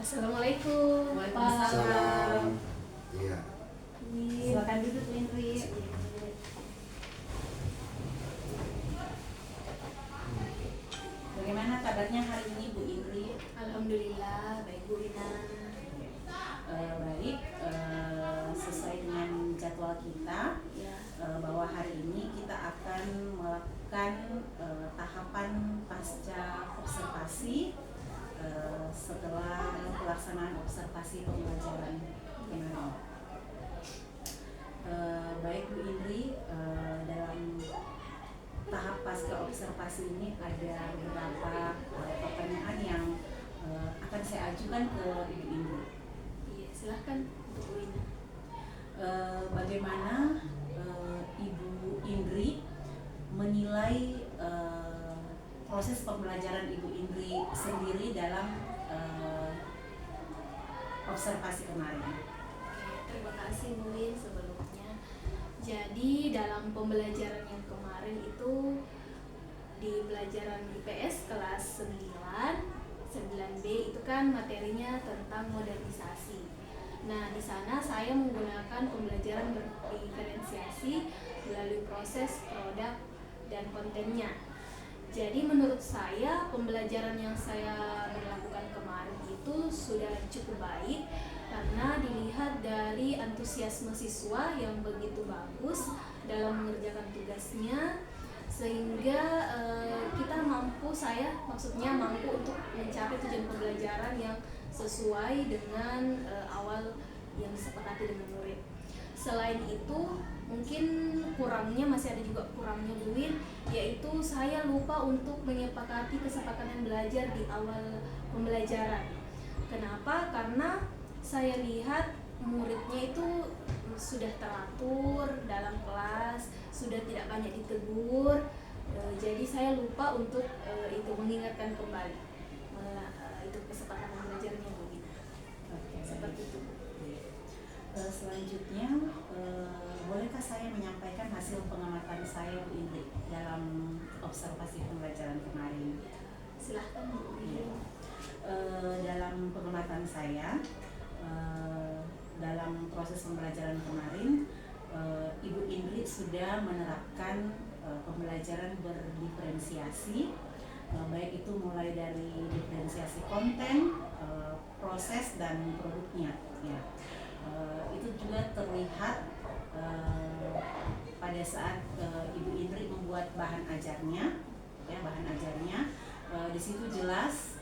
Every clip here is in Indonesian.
Assalamualaikum, Pak. Salam. Iya. Silakan duduk, Bu Indri. Bagaimana kabarnya hari ini Bu Indri? Alhamdulillah, baik Bu Ina. Baik, sesuai dengan jadwal kita, Ya, bahwa hari ini kita akan melakukan tahapan pasca observasi setelah pelaksanaan observasi pembelajaran kemarin. Baik Bu Indri, dalam tahap pasca observasi ini ada beberapa pertanyaan yang akan saya ajukan ke Ibu Indri. iya, silahkan Bu Ina. Bagaimana Ibu Indri menilai proses pembelajaran Ibu Indri sendiri dalam observasi kemarin? Terima kasih Bu Win sebelumnya. Jadi dalam pembelajaran yang kemarin itu di pelajaran IPS kelas 9B itu kan materinya tentang modernisasi. Nah, di sana saya menggunakan pembelajaran berdiferensiasi melalui proses produk dan kontennya. Jadi menurut saya pembelajaran yang saya berlakukan kemarin itu sudah cukup baik karena dilihat dari antusiasme siswa yang begitu bagus dalam mengerjakan tugasnya, sehingga saya maksudnya mampu untuk mencapai tujuan pembelajaran yang sesuai dengan awal yang disepakati dengan murid. Selain itu, mungkin masih ada juga kurangnya Bu Win, yaitu saya lupa untuk menyepakati kesepakatan belajar di awal pembelajaran. Kenapa? Karena saya lihat muridnya itu sudah teratur dalam kelas, sudah tidak banyak ditegur. Jadi saya lupa untuk itu mengingatkan kembali itu kesepakatan belajarnya Bu Win. Seperti itu. Selanjutnya, bolehkah saya menyampaikan hasil pengamatan saya Bu Indri dalam observasi pembelajaran kemarin? Silahkan Bu Indri. Ya. Dalam pengamatan saya, dalam proses pembelajaran kemarin, Ibu Indri sudah menerapkan pembelajaran berdiferensiasi, baik itu mulai dari diferensiasi konten, proses dan produknya. Ya. Itu juga terlihat pada saat Ibu Indri membuat bahan ajarnya, ya, di situ jelas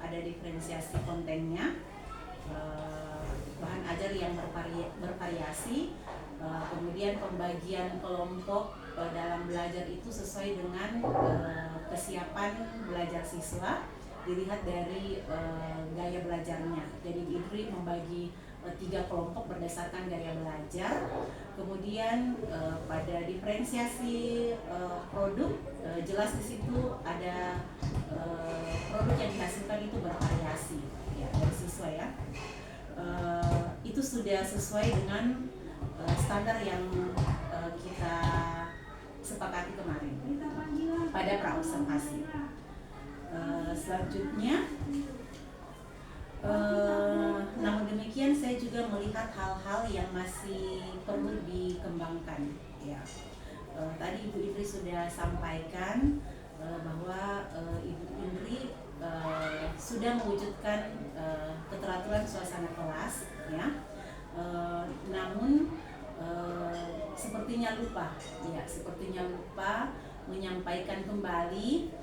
ada diferensiasi kontennya, bahan ajar yang bervariasi, kemudian pembagian kelompok dalam belajar itu sesuai dengan kesiapan belajar siswa, dilihat dari gaya belajarnya. Jadi Indri membagi 3 kelompok berdasarkan gaya belajar. Kemudian pada diferensiasi produk, jelas di situ ada produk yang dihasilkan itu bervariasi, ya, dari siswa, ya. Itu sudah sesuai dengan standar yang kita sepakati kemarin pada praobservasi. Selanjutnya, namun demikian saya juga melihat hal-hal yang masih perlu dikembangkan. Ya, tadi Ibu Indri sudah sampaikan bahwa Ibu Indri sudah mewujudkan keteraturan suasana kelas, ya. Namun sepertinya lupa menyampaikan kembali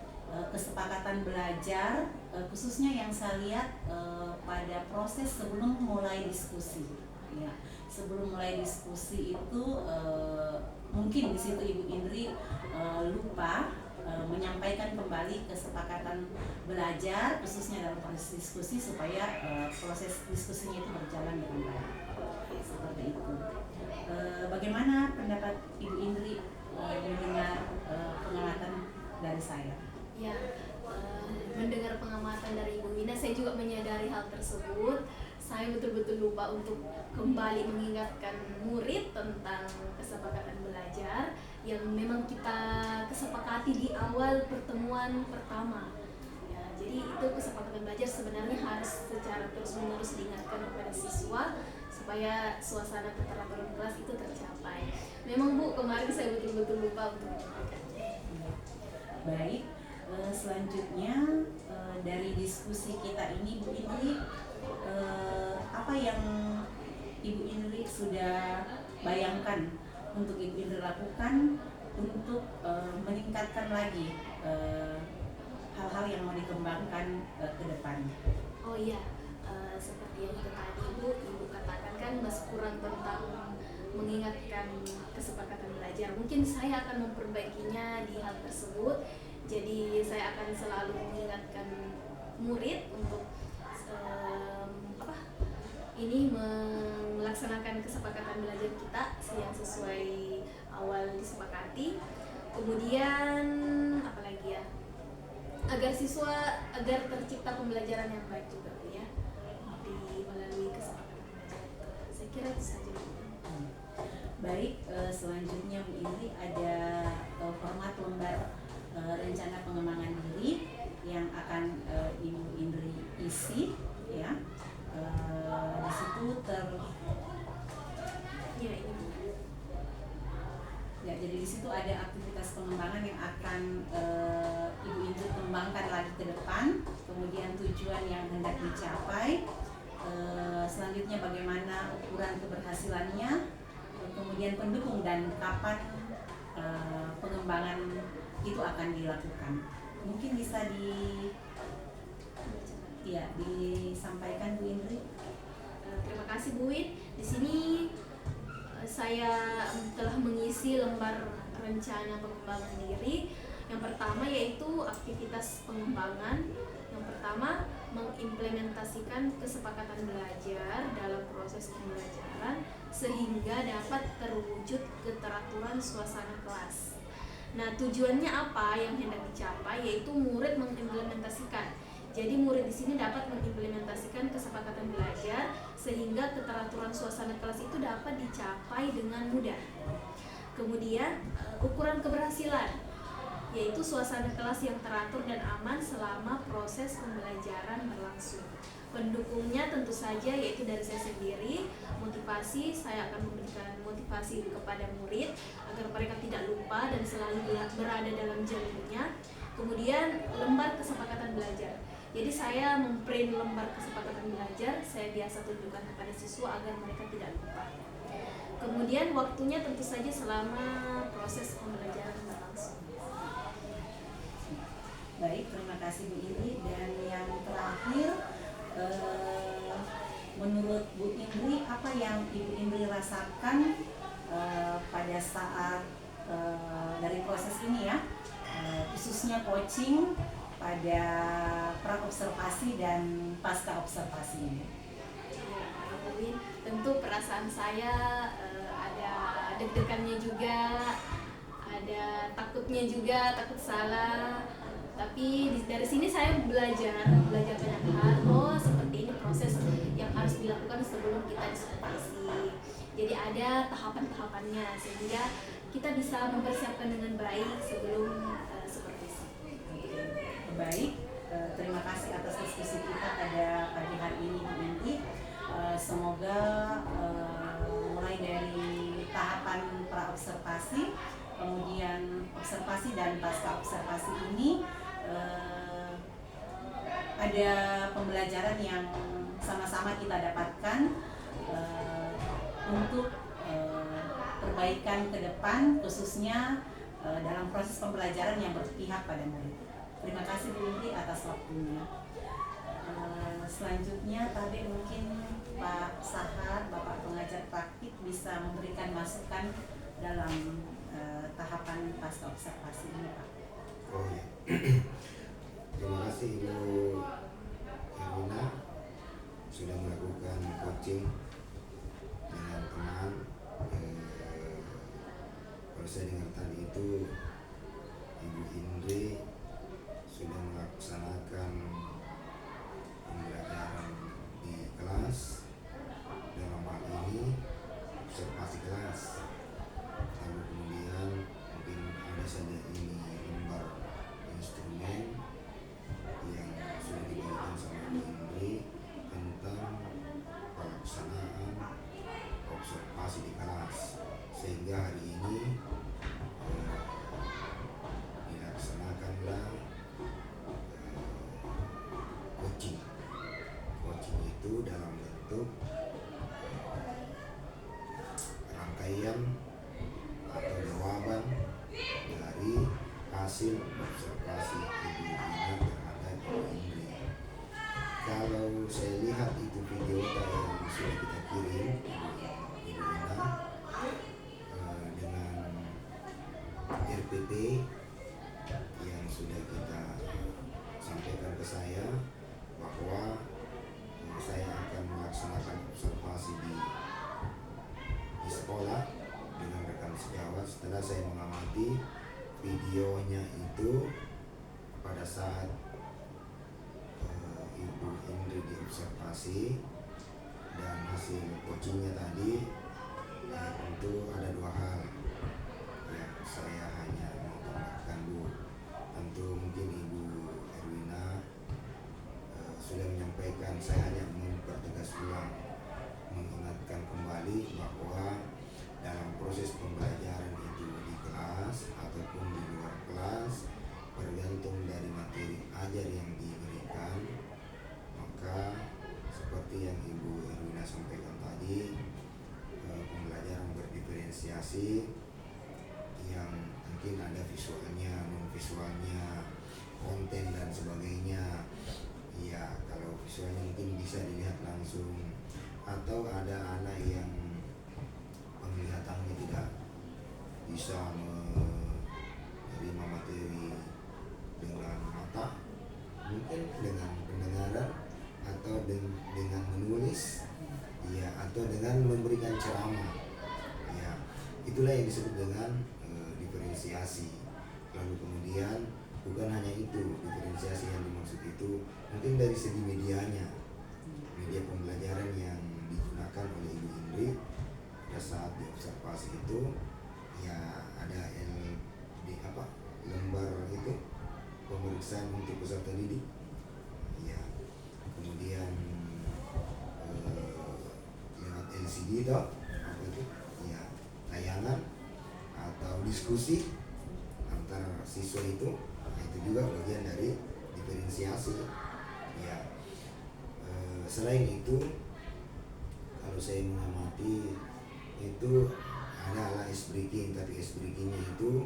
kesepakatan belajar, khususnya yang saya lihat pada proses sebelum mulai diskusi. Ya, sebelum mulai diskusi itu mungkin di situ Ibu Indri lupa menyampaikan kembali kesepakatan belajar, khususnya dalam proses diskusi, supaya proses diskusinya itu berjalan dengan baik. Seperti itu. Bagaimana pendapat Ibu Indri mendengar pengamatan dari saya? Ya, mendengar pengamatan dari Ibu Wina, saya juga menyadari hal tersebut. Saya betul-betul lupa untuk kembali mengingatkan murid tentang kesepakatan belajar yang memang kita kesepakati di awal pertemuan pertama. Ya, Jadi itu kesepakatan belajar sebenarnya harus secara terus-menerus diingatkan kepada siswa supaya suasana keteraturan kelas itu tercapai. Memang Bu, kemarin saya betul-betul lupa untuk menyampaikannya. Baik, selanjutnya dari diskusi kita ini Bu Indri, apa yang Ibu Indri sudah bayangkan untuk Ibu Indri lakukan untuk meningkatkan lagi hal-hal yang mau dikembangkan ke depan? Oh iya, seperti yang itu tadi Ibu katakan kan masih kurang tentang mengingatkan kesepakatan belajar. Mungkin saya akan memperbaikinya di hal tersebut. Jadi saya akan selalu mengingatkan murid untuk melaksanakan kesepakatan belajar kita yang sesuai awal disepakati. Kemudian apalagi ya, agar tercipta pembelajaran yang baik juga Bu ya, melalui kesepakatan belajar itu. Saya kira itu saja Bu. Baik, selanjutnya Bu Indri ada format lembar rencana pengembangan diri yang akan Ibu Indri isi ya. Di situ Ya, ini. Ya, jadi di situ ada aktivitas pengembangan yang akan Ibu Indri kembangkan lagi ke depan, kemudian tujuan yang hendak dicapai, selanjutnya bagaimana ukuran keberhasilannya, kemudian pendukung dan kapan pengembangan itu akan dilakukan. Mungkin bisa disampaikan Bu Indri. Terima kasih Bu Win. Di sini saya telah mengisi lembar rencana pengembangan diri. Yang pertama yaitu aktivitas pengembangan. Yang pertama, mengimplementasikan kesepakatan belajar dalam proses pembelajaran sehingga dapat terwujud keteraturan suasana kelas. Nah, tujuannya apa yang hendak dicapai? Yaitu murid mengimplementasikan. Jadi murid di sini dapat mengimplementasikan kesepakatan belajar sehingga keteraturan suasana kelas itu dapat dicapai dengan mudah. Kemudian ukuran keberhasilan, yaitu suasana kelas yang teratur dan aman selama proses pembelajaran berlangsung. Pendukungnya tentu saja yaitu dari saya sendiri. Motivasi, saya akan memberikan motivasi kepada murid agar mereka tidak lupa dan selalu berada dalam jalurnya. Kemudian lembar kesepakatan belajar. Jadi saya memprint lembar kesepakatan belajar, saya biasa tunjukkan kepada siswa agar mereka tidak lupa. Kemudian waktunya tentu saja selama proses pembelajaran berlangsung. Baik, terima kasih Bu Indri. Dan yang terakhir, menurut Bu Indri, apa yang Ibu Indri rasakan pada saat dari proses ini ya, khususnya coaching pada pra-observasi dan pasca observasi ini? Tentu perasaan saya ada deg-degannya juga, ada takutnya juga, takut salah. Tapi dari sini saya belajar banyak hal. Oh, seperti ini proses yang harus dilakukan sebelum kita diskusi. Jadi ada tahapan-tahapannya sehingga kita bisa mempersiapkan dengan baik sebelum seperti itu. Baik, terima kasih atas diskusi kita pada pagi hari ini Bu Indri. Semoga mulai dari tahapan pra-observasi, kemudian observasi dan pasca observasi ini ada pembelajaran yang sama-sama kita dapatkan untuk perbaikan ke depan, khususnya dalam proses pembelajaran yang berpihak pada murid. Terima kasih Bu Indri atas waktunya. Selanjutnya tadi mungkin Pak Sahar, Bapak pengajar praktik, bisa memberikan masukan dalam tahapan pasca observasi ini Pak. Oh ya. Terima kasih Ibu Erwina sudah melakukan coaching dengan teman. Kalau saya dengar tadi itu Ibu Indri sudah melaksanakan pembelajaran di kelas, dalam hal ini observasi kelas. Lalu kemudian mungkin ada saja ini lembar instrumen yang itu dalam bentuk rangkaian atau jawaban dari hasil observasi Ibu Ina terhadap Ibu Indri. Kalau saya lihat itu video yang sudah kita kirim Ibu Ina dengan RPP yang sudah kita sampaikan ke saya bahwa saya akan melaksanakan observasi di sekolah dengan rekan sejawat. Setelah saya mengamati videonya itu pada saat Ibu Indri diobservasi dan hasil coachingnya tadi, tentu ada dua hal yang saya hanya mau tambahkan dulu. Tentu mungkin Ibu Erwina sudah menyampaikan, saya hanya mempertegas ulang, mengingatkan kembali bahwa dalam proses pembelajaran itu di kelas ataupun di luar kelas, bergantung dari materi ajar yang diberikan, maka seperti yang Ibu Erwina sampaikan tadi, pembelajaran berdiferensiasi yang mungkin ada visualnya, non visualnya, konten dan sebagainya. Ya, kalau visualnya mungkin bisa dilihat langsung, atau ada anak yang penglihatannya tidak bisa menerima materi dengan mata, mungkin dengan pendengaran atau dengan menulis, ya, atau dengan memberikan ceramah. Ya, itulah yang disebut dengan diferensiasi. Lalu kemudian bukan hanya itu, diferensiasi yang dimaksud itu mungkin dari segi medianya, media pembelajaran yang digunakan oleh Ibu Indri pada saat diobservasi itu, ya ada lembar itu pemeriksaan untuk peserta didik, ya, kemudian lewat LCD itu apa itu, ya, tayangan atau diskusi antar siswa itu, itu juga bagian dari diferensiasi. Ya, selain itu, kalau saya mengamati itu ada ice breaking, tapi ice breakingnya itu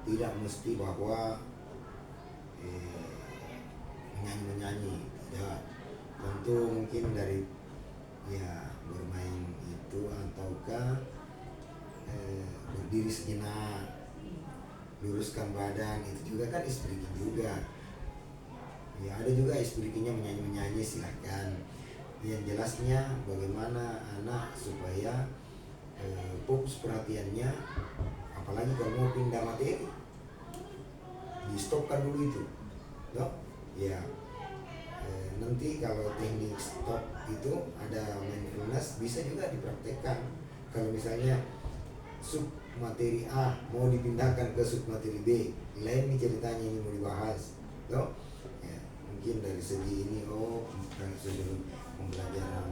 tidak mesti bahwa menyanyi, tidak. Tentu mungkin dari ya bermain itu ataukah berdiri sejenak, luruskan badan, itu juga kan ice breaking juga. Ya, ada juga ice breakingnya menyanyi, silahkan. Yang jelasnya bagaimana anak supaya fokus perhatiannya, apalagi kalau mau pindah materi, di stopkan dulu itu, ya. Nanti kalau teknik stop itu ada mindfulness, bisa juga dipraktekkan. Kalau misalnya sub materi A mau dipindahkan ke sub materi B, lain nih ceritanya ini mau dibahas, ya, mungkin dari segi ini, dari segi pembelajaran,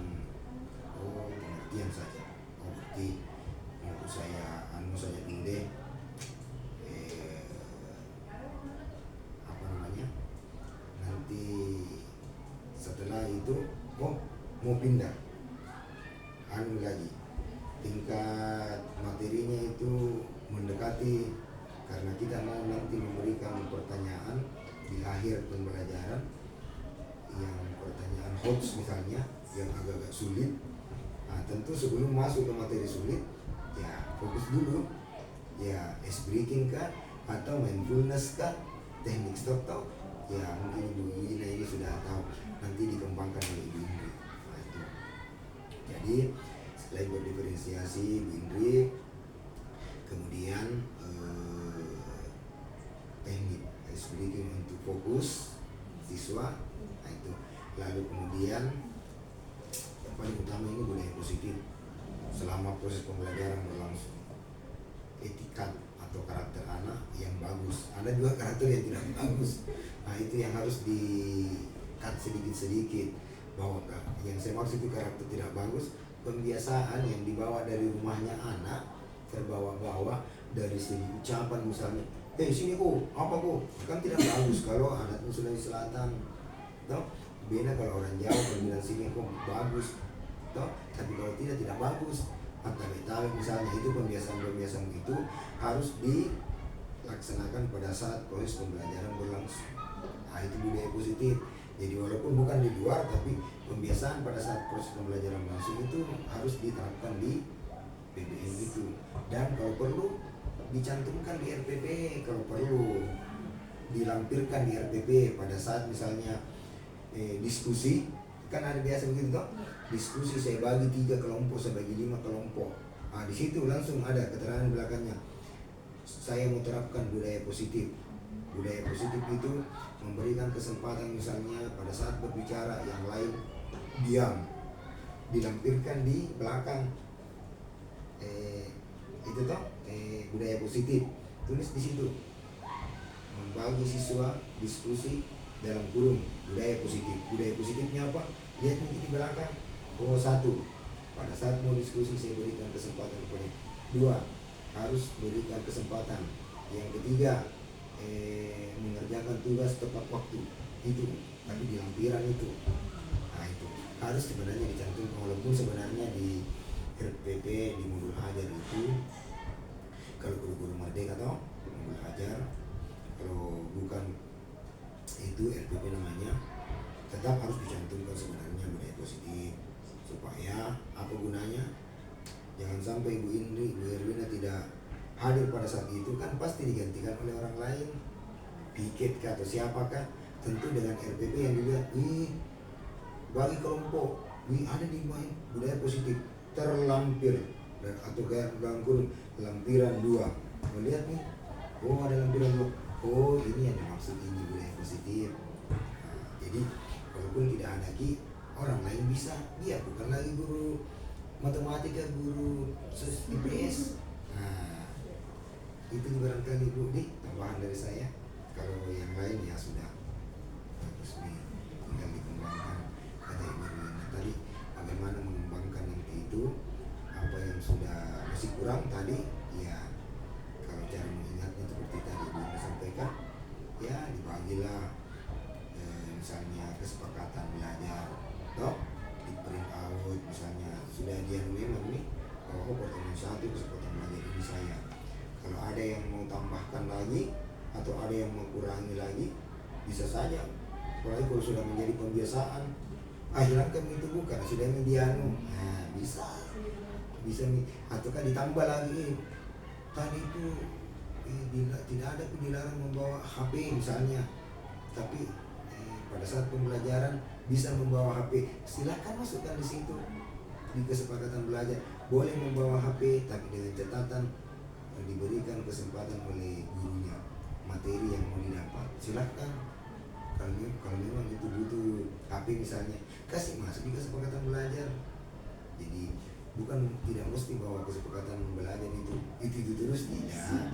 pengertian saja, berarti mau saya saja dulu deh, nanti setelah itu mau pindah lagi tingkat materinya itu mendekati, karena kita mau nanti memberikan pertanyaan di akhir pembelajaran yang pertanyaan hoax misalnya yang agak-agak sulit. Nah, tentu sebelum masuk ke materi sulit, ya fokus dulu, ya ice breaking kah atau mindfulness kah, teknik stop tau, ya mungkin Ibu Ina ini sudah tahu, nanti dikembangkan oleh Ibu Indri. Nah, itu. Jadi selain berdiferensiasi Ibu Indri, kemudian teknik ice breaking untuk fokus siswa, nah itu. Lalu kemudian yang paling utama ini budaya positif selama proses pembelajaran berlangsung, etikat atau karakter anak yang bagus. Ada juga karakter yang tidak bagus. Nah, itu yang harus di-cut sedikit-sedikit. Bahwa yang saya maksud itu karakter tidak bagus, pembiasaan yang dibawa dari rumahnya anak, terbawa-bawa dari segi ucapan misalnya, sini kok, apa kok, kan tidak bagus kalau anak Sulawesi Selatan, toh beda kalau orang Jawa kalau bilang sini kok bagus toh, tapi kalau tidak bagus. Tabe-tabe misalnya, itu pembiasaan itu harus dilaksanakan pada saat proses pembelajaran berlangsung. Nah, itu budaya positif. Jadi walaupun bukan di luar, tapi pembiasaan pada saat proses pembelajaran berlangsung itu harus diterapkan di PBM itu. Dan kalau perlu dicantumkan di RPP, kalau perlu dilampirkan di RPP pada saat misalnya diskusi, kan ada biasa begitu toh, diskusi saya bagi 3 kelompok, saya bagi 5 kelompok. Nah, di situ langsung ada keterangan belakangnya, saya mau terapkan budaya positif. Budaya positif itu memberikan kesempatan misalnya pada saat berbicara yang lain diam, dilampirkan di belakang itu toh budaya positif, tulis di situ, membagi siswa diskusi dalam kurung budaya positif. Budaya positifnya apa? Lihat nanti di belakang. Oh, 1, pada saat mau diskusi saya berikan kesempatan kepada 2, harus berikan kesempatan. Yang ketiga, mengerjakan tugas tepat waktu. Itu tapi di lampiran itu. Nah, itu harus sebenarnya dicantumkan, walaupun sebenarnya di RPP di modul hajar itu, kalau guru-guru merdeka atau modul hajar, kalau bukan itu RPP namanya, tetap harus dicantumkan sebenarnya budaya positif. Supaya apa gunanya? Jangan sampai Bu Indri, Bu Erwina tidak hadir pada saat itu, kan pasti digantikan oleh orang lain, piket atau siapakah. Tentu dengan RPP yang dilihat, bagi kelompok, ada di main budaya positif, terlampir atau kayak kurung lampiran 2. Melihat nih, oh ada lampiran 2, oh ini yang dimaksud ini budaya positif. Nah, jadi walaupun tidak ada lagi, orang lain bisa, dia bukan lagi guru matematika, guru IPS. Nah, itu barangkali Bu di tambahan dari saya. Kalau yang lain ya sudah bagus nih, tinggal dikembangkan. Kata Ibu Rina tadi, bagaimana mengembangkan nanti itu, apa yang sudah masih kurang tadi, ya kalau cara mengingatnya seperti tadi Bu Rina sampaikan, ya dibagilah misalnya kesepakatan belajar, toh di print out misalnya sudah dia memang nih, oh pertemuan 1 kesempatan belajar ini saya. Kalau ada yang mau tambahkan lagi atau ada yang mau kurangi lagi, bisa saja. Apalagi kalau sudah menjadi pembiasaan, hilangkan itu bukan sudah mediano. Nah, bisa nih. Ataukah ditambah lagi, tadi itu tidak ada dilarang membawa HP misalnya, tapi pada saat pembelajaran bisa membawa HP, silakan masukkan di situ di kesepakatan belajar. Boleh membawa HP, tapi dengan catatan diberikan kesempatan oleh gurunya materi yang mau didapat. Silakan. Kalau memang itu butuh HP misalnya, kasih masuk di kesepakatan belajar. Jadi bukan tidak mesti bahwa kesepakatan belajar itu terus, tidak,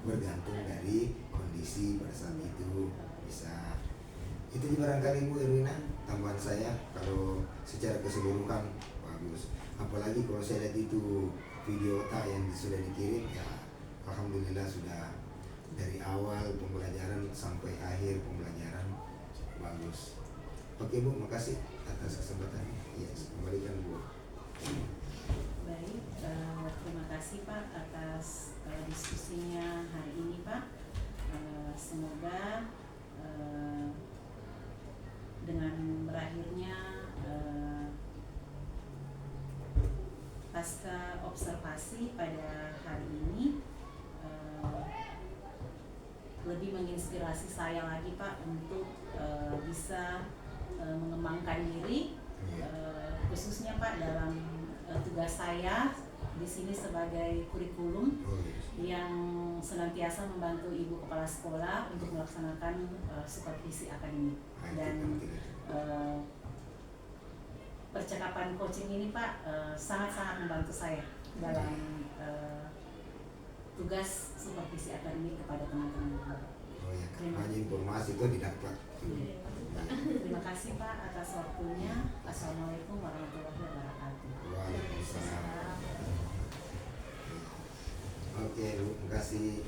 bergantung dari kondisi pada saat itu. Bisa. Itu barangkali Bu Erwina tambahan saya. Kalau secara keseluruhan bagus, apalagi kalau saya lihat itu video yang sudah dikirim, ya alhamdulillah sudah dari awal pembelajaran sampai akhir pembelajaran bagus. Oke Bu, makasih atas kesempatannya. Yes, kembalikan Bu. Baik, terima kasih Pak atas diskusinya hari ini Pak. Semoga dengan berakhirnya pasca observasi pada hari ini lebih menginspirasi saya lagi Pak untuk bisa mengembangkan diri, khususnya Pak dalam tugas saya di sini sebagai kurikulum yang senantiasa membantu Ibu Kepala Sekolah untuk melaksanakan supervisi akademik. Dan percakapan coaching ini Pak sangat-sangat membantu saya dalam tugas supervisi akademik kepada teman-teman. Oh ya, hanya informasi itu didapat. Terima kasih Pak atas waktunya. Assalamualaikum warahmatullahi wabarakatuh. Waalaikumsalam. Oke Bu, terima kasih.